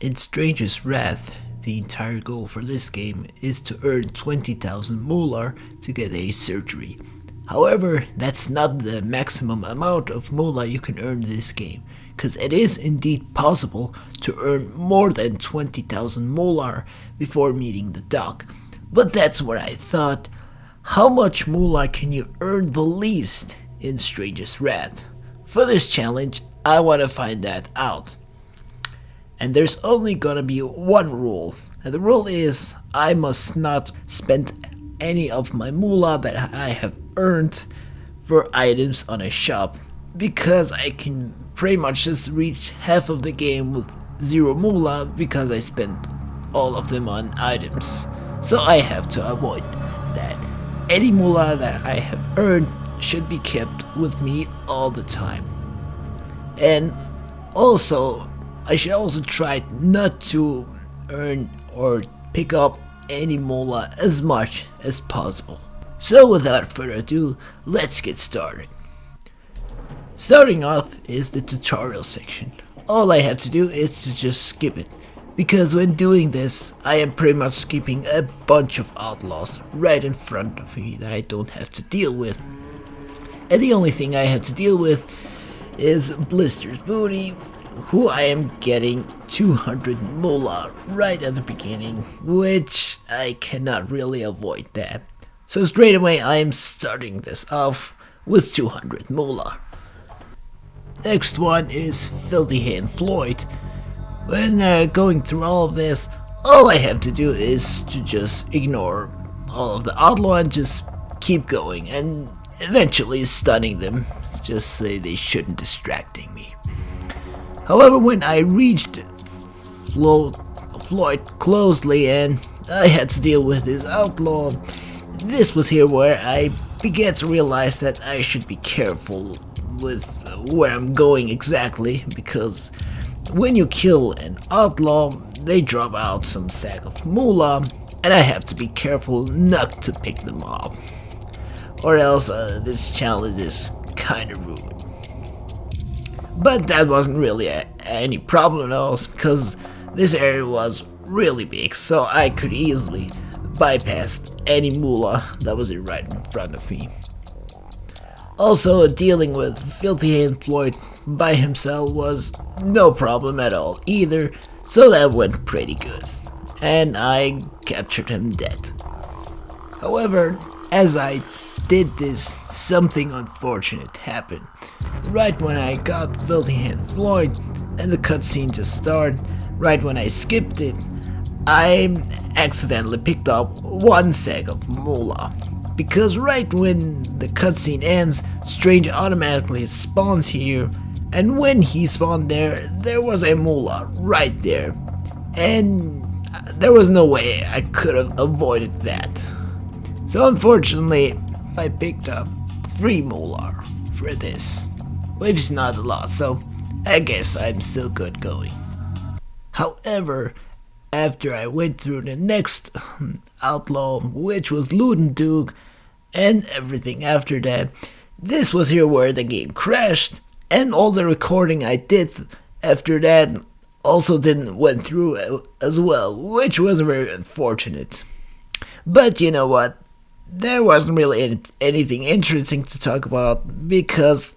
In Stranger's Wrath, the entire goal for this game is to earn 20,000 moolah to get a surgery. However, that's not the maximum amount of moolah you can earn in this game, because it is indeed possible to earn more than 20,000 moolah before meeting the dock. But that's where I thought, how much moolah can you earn the least in Stranger's Wrath? For this challenge, I want to find that out. And there's only gonna be one rule, and the rule is I must not spend any of my moolah that I have earned for items on a shop, because I can pretty much just reach half of the game with 0 moolah because I spent all of them on items. So I have to avoid that. Any moolah that I have earned should be kept with me all the time. And also, I should also try not to earn or pick up any moolah as much as possible. So without further ado, let's get started. Starting off is the tutorial section. All I have to do is to just skip it, because when doing this, I am pretty much skipping a bunch of outlaws right in front of me that I don't have to deal with. And the only thing I have to deal with is Blister's Booty, who I am getting 200 moolah right at the beginning, which I cannot really avoid that. So straight away I am starting this off with 200 moolah. Next one is Filthy Hand Floyd. When going through all of this, all I have to do is to just ignore all of the outlaw and just keep going, and eventually stunning them, just say they shouldn't distracting me. However, when I reached Floyd closely and I had to deal with his outlaw, this was here where I began to realize that I should be careful with where I'm going exactly, because when you kill an outlaw, they drop out some sack of moolah, and I have to be careful not to pick them up, or else this challenge is kinda ruined. But that wasn't really any problem at all, because this area was really big, so I could easily bypass any moolah that was right in front of me. Also, dealing with Filthy Hand Floyd by himself was no problem at all either, so that went pretty good, and I captured him dead. However, as I did this, something unfortunate happened. Right when I got Filthy Hand Floyd and the cutscene just started, right when I skipped it, I accidentally picked up 1 sack of moolah. Because right when the cutscene ends, Stranger automatically spawns here, and when he spawned there was a moolah right there, and there was no way I could have avoided that. So unfortunately, I picked up 3 moolah for this, which is not a lot, so I guess I'm still good going. However, after I went through the next outlaw, which was Luden Duke, and everything after that, this was here where the game crashed, and all the recording I did after that also didn't went through as well, which was very unfortunate. But you know what? There wasn't really anything interesting to talk about, because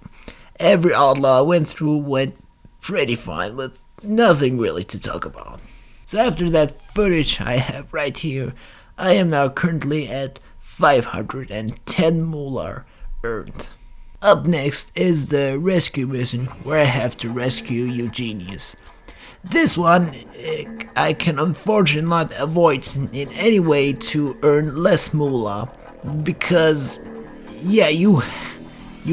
every outlaw I went through went pretty fine with nothing really to talk about. So after that footage I have right here, I am now currently at 510 moolah earned. Up next is the rescue mission, where I have to rescue Eugenius. This one I can unfortunately not avoid in any way to earn less moolah, because yeah, you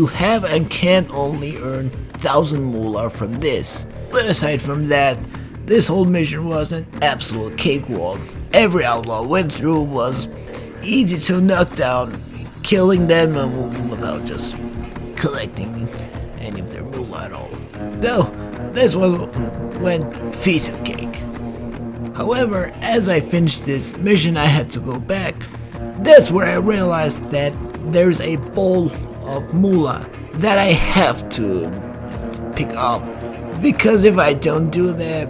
have and can only earn 1,000 moolah from this. But aside from that, this whole mission was an absolute cakewalk. Every outlaw went through was easy to knock down, killing them without just collecting any of their moolah at all. So, this one went piece of cake. However, as I finished this mission, I had to go back. That's where I realized that there's a bowl of moolah that I have to pick up, because if I don't do that,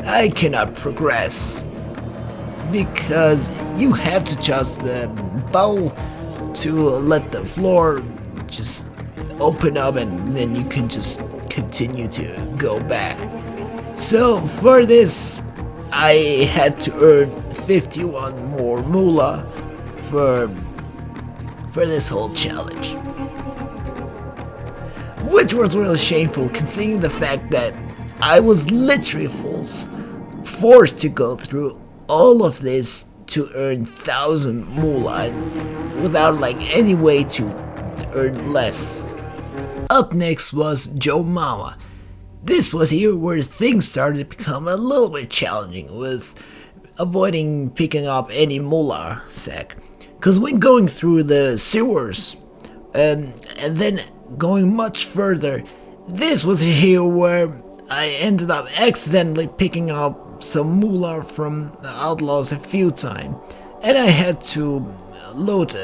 I cannot progress. Because you have to adjust the bowl to let the floor just open up, and then you can just continue to go back. So for this, I had to earn 51 more moolah for this whole challenge, which was really shameful considering the fact that I was literally forced to go through all of this to earn 1,000 moolah without like any way to earn less. Up next was Joe Mama. This was here where things started to become a little bit challenging with avoiding picking up any moolah sack. Cause when going through the sewers and then going much further, this was here where I ended up accidentally picking up some moolah from the outlaws a few times, and I had to load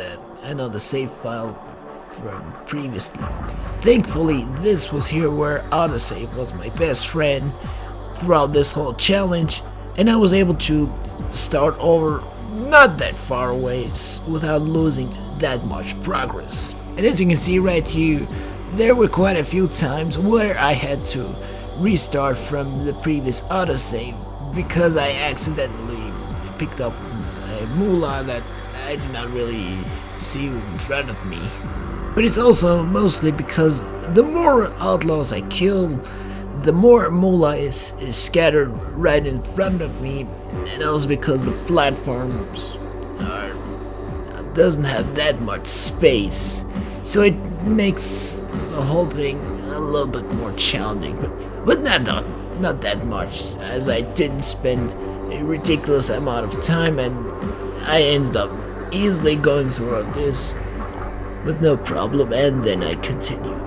another save file from previously. Thankfully, this was here where autosave was my best friend throughout this whole challenge, and I was able to start over not that far away without losing that much progress. And as you can see right here, there were quite a few times where I had to restart from the previous autosave because I accidentally picked up a moolah that I did not really see in front of me. But it's also mostly because the more outlaws I kill, the more moolah is scattered right in front of me, and also because the platforms doesn't have that much space, so it makes the whole thing a little bit more challenging, but not that much, as I didn't spend a ridiculous amount of time, and I ended up easily going through all this with no problem, and then I continue.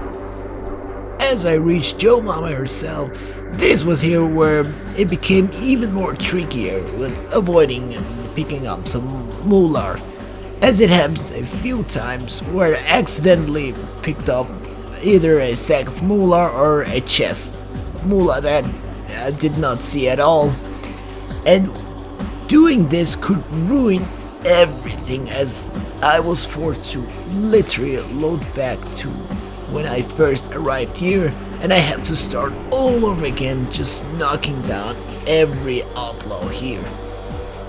As I reached Joe Mama herself, this was here where it became even more trickier with avoiding picking up some moolah, as it happens a few times where I accidentally picked up either a sack of moolah or a chest of moolah that I did not see at all, and doing this could ruin everything, as I was forced to literally load back to when I first arrived here, and I had to start all over again, just knocking down every outlaw here.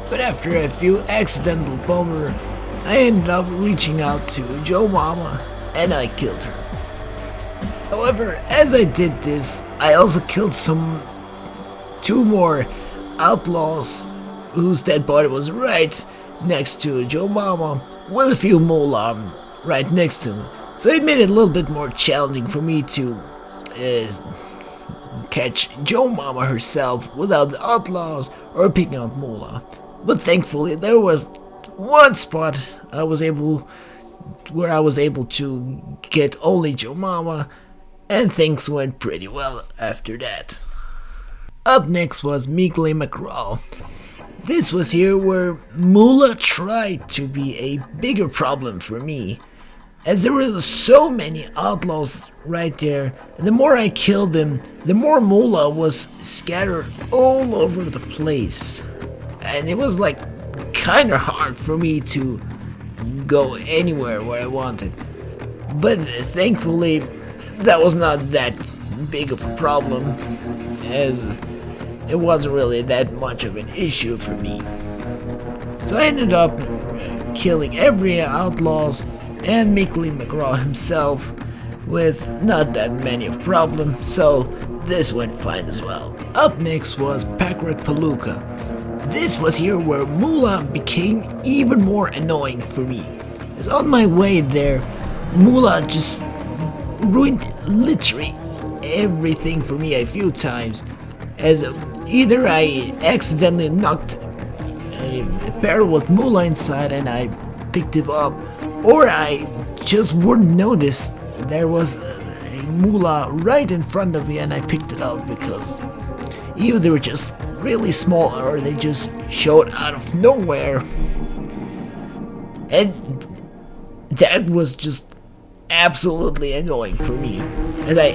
But after a few accidental bombers, I ended up reaching out to Joe Mama and I killed her. However, as I did this, I also killed two more outlaws whose dead body was right next to Joe Mama, with a few moolah right next to him. So it made it a little bit more challenging for me to catch Joe Mama herself without the outlaws or picking up moolah. But thankfully there was one spot where I was able to get only Joe Mama, and things went pretty well after that. Up next was Meekly McGraw. This was here where moolah tried to be a bigger problem for me, as there were so many outlaws right there, and the more I killed them, the more moolah was scattered all over the place, and it was like kinda hard for me to go anywhere where I wanted. But thankfully that was not that big of a problem, as it wasn't really that much of an issue for me. So I ended up killing every outlaws and Meekly McGraw himself with not that many of problems, so this went fine as well. Up next was Pakrat Palooka. This was here where moolah became even more annoying for me, as on my way there, moolah just ruined literally everything for me a few times, as either I accidentally knocked a barrel with moolah inside and I picked it up, or I just wouldn't notice there was a moolah right in front of me and I picked it up, because either they were just really small or they just showed out of nowhere, and that was just absolutely annoying for me, as I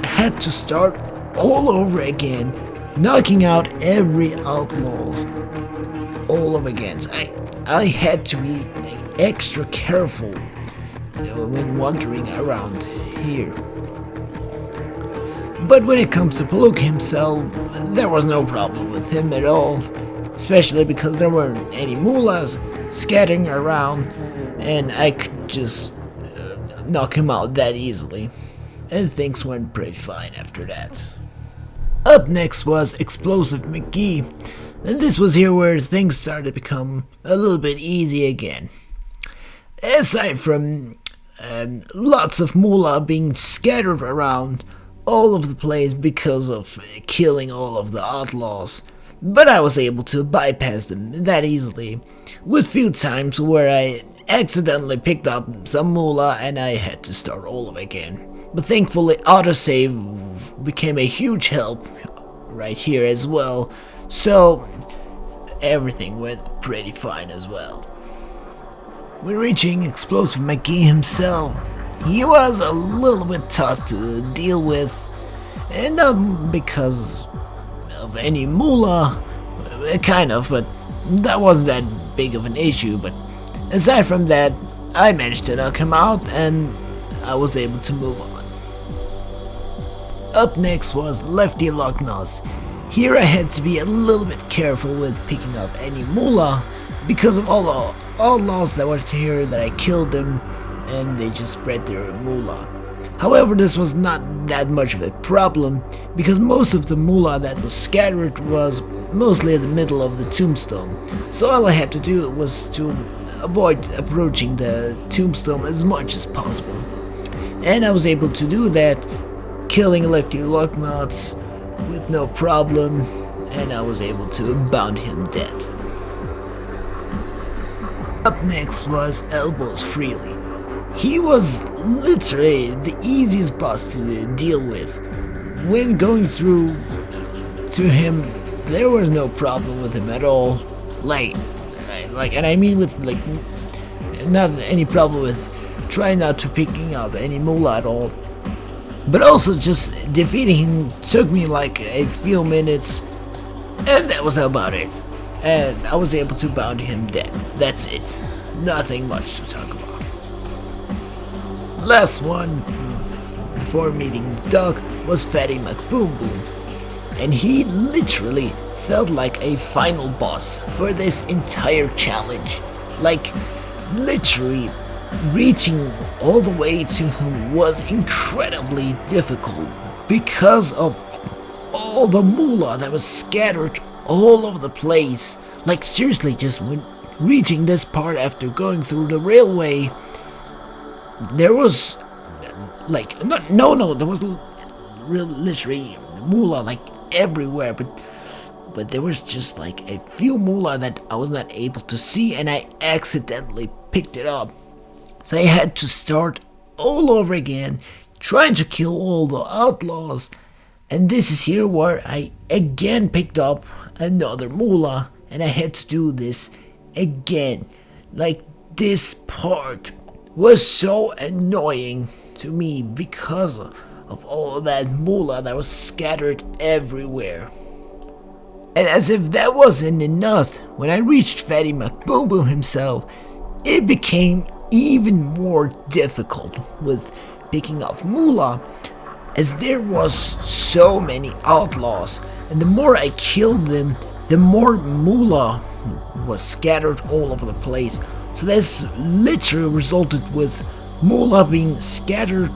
had to start all over again knocking out every outlaws all over again. So I had to be extra careful when wandering around here. But when it comes to Paluk himself, there was no problem with him at all, especially because there weren't any mullahs scattering around, and I could just knock him out that easily, and things went pretty fine after that. Up next was Explosive McGee, and this was here where things started to become a little bit easy again. Aside from lots of moolah being scattered around all over the place because of killing all of the outlaws, but I was able to bypass them that easily, with few times where I accidentally picked up some moolah and I had to start all over again. But thankfully autosave became a huge help right here as well, so everything went pretty fine as well. When reaching Explosive McGee himself, he was a little bit tough to deal with, and not because of any moolah, kind of, but that wasn't that big of an issue. But aside from that, I managed to knock him out and I was able to move on. Up next was Lefty Locknuts. Here I had to be a little bit careful with picking up any moolah because of all the outlaws that were here that I killed them and they just spread their moolah. However, this was not that much of a problem because most of the moolah that was scattered was mostly in the middle of the tombstone. So all I had to do was to avoid approaching the tombstone as much as possible. And I was able to do that, killing Lefty Locknuts with no problem, and I was able to bound him dead. Up next was Elbows Freely. He was literally the easiest boss to deal with. When going through to him, there was no problem with him at all. And I mean with not any problem with trying not to picking up any moolah at all. But also just defeating him took me like a few minutes, and that was about it. And I was able to bound him dead. That's it. Nothing much to talk about. Last one before meeting Doug was Fatty McBoom Boom, and he literally felt like a final boss for this entire challenge. Like, literally reaching all the way to him was incredibly difficult because of all the moolah that was scattered all over the place. Like, seriously, just when reaching this part after going through the railway, there was like no there was literally moolah like everywhere, but there was just like a few moolah that I was not able to see, and I accidentally picked it up. So I had to start all over again, trying to kill all the outlaws. And this is here where I again picked up another moolah, and I had to do this again. Like, this part was so annoying to me because of all that moolah that was scattered everywhere. And as if that wasn't enough, when I reached Fatty McBoom Boom himself, it became even more difficult with picking up moolah, as there was so many outlaws, and the more I killed them, the more moolah was scattered all over the place. So this literally resulted with moolah being scattered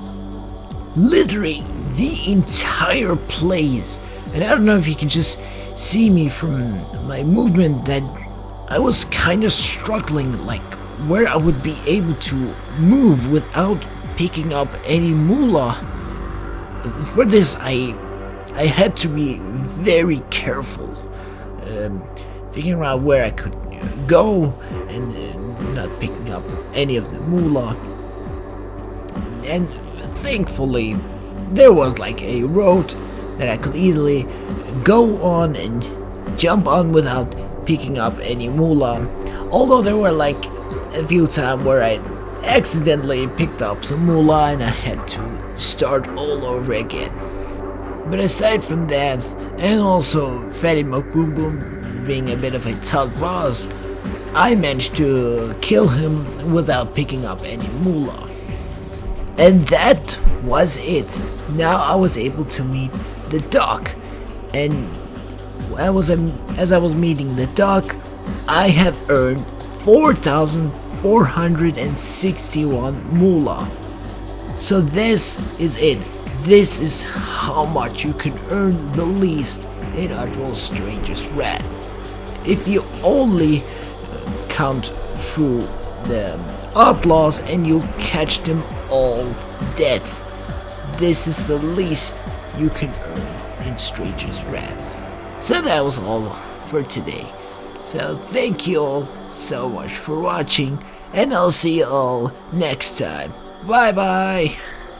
literally the entire place. And I don't know if you can just see me from my movement that I was kind of struggling, like where I would be able to move without picking up any moolah. For this I had to be very careful, figuring out where I could go and not picking up any of the moolah. And thankfully there was like a road that I could easily go on and jump on without picking up any moolah, although there were like a few times where I accidentally picked up some moolah and I had to start all over again. But aside from that, and also Fatty McBoom Boom being a bit of a tough boss, I managed to kill him without picking up any moolah. And that was it. Now I was able to meet the dog, and as I was meeting the dog, I have earned 4,461 moolah. So this is it. This is how much you can earn the least in Oddworld Stranger's Wrath. If you only count through the outlaws and you catch them all dead, this is the least you can earn in Stranger's Wrath. So that was all for today. So thank you all so much for watching, and I'll see you all next time. Bye bye!